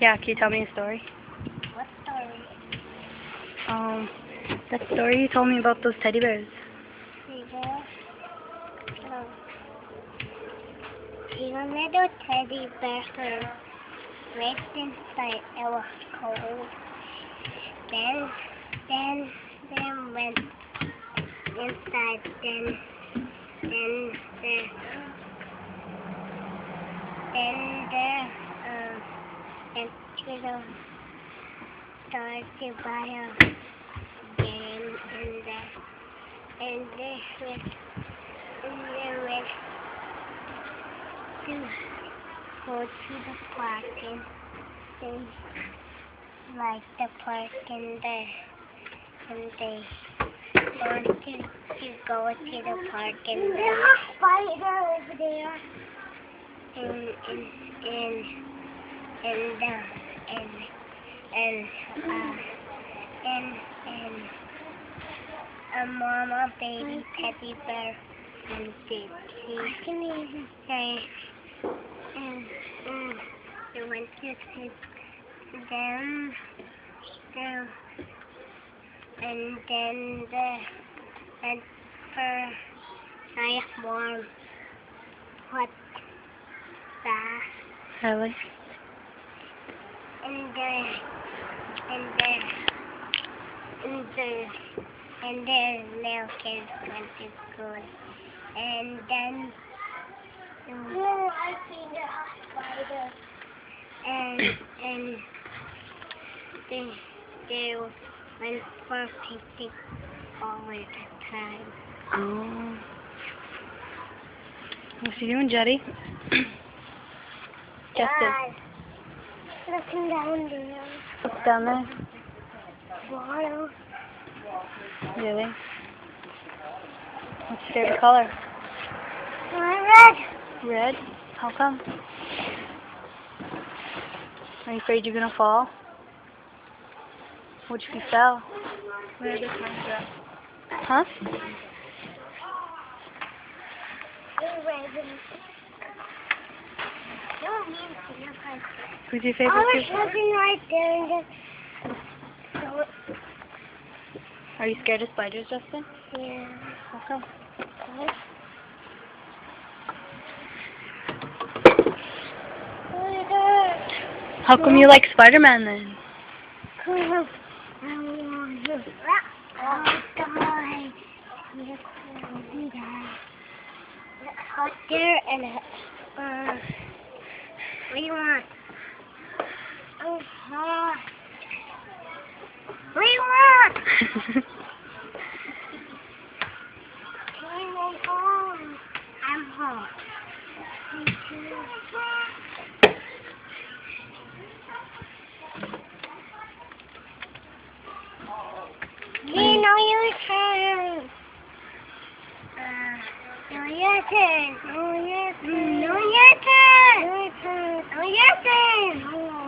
Yeah, can you tell me a story? What story? Um, that story you told me about those teddy bears. See there? No. See the little teddy bear who lived inside. It was cold. Then went inside. Then to the store to buy a game and they went to go to the park and they like the park and they want to go to the park and there's a spider over there and a mama baby teddy bear and did I can even say and they went to sit them and then the and for nice warm hot bath Really? and the milk is going to school and then I see the spider and they went for picnic all the time. Oh. What's he doing, Jetty? Justin. Dad, looking down there. What's down there? Water. Really? What's your favorite color? Red. Red? How come? Are you afraid you're gonna fall? What if you fell? Where the camera? Huh? Who's your I favorite was people? looking right there and Are you scared of spiders, Justin? yeah. How come? How come you like Spider-Man then? Cool. I want to. Oh, die. It's hot there and what do you want? Oh, hot. What do you want? Can I go home? I'm hot. Me too. Your turn. Your turn. No, your turn. No, your turn. No, your turn.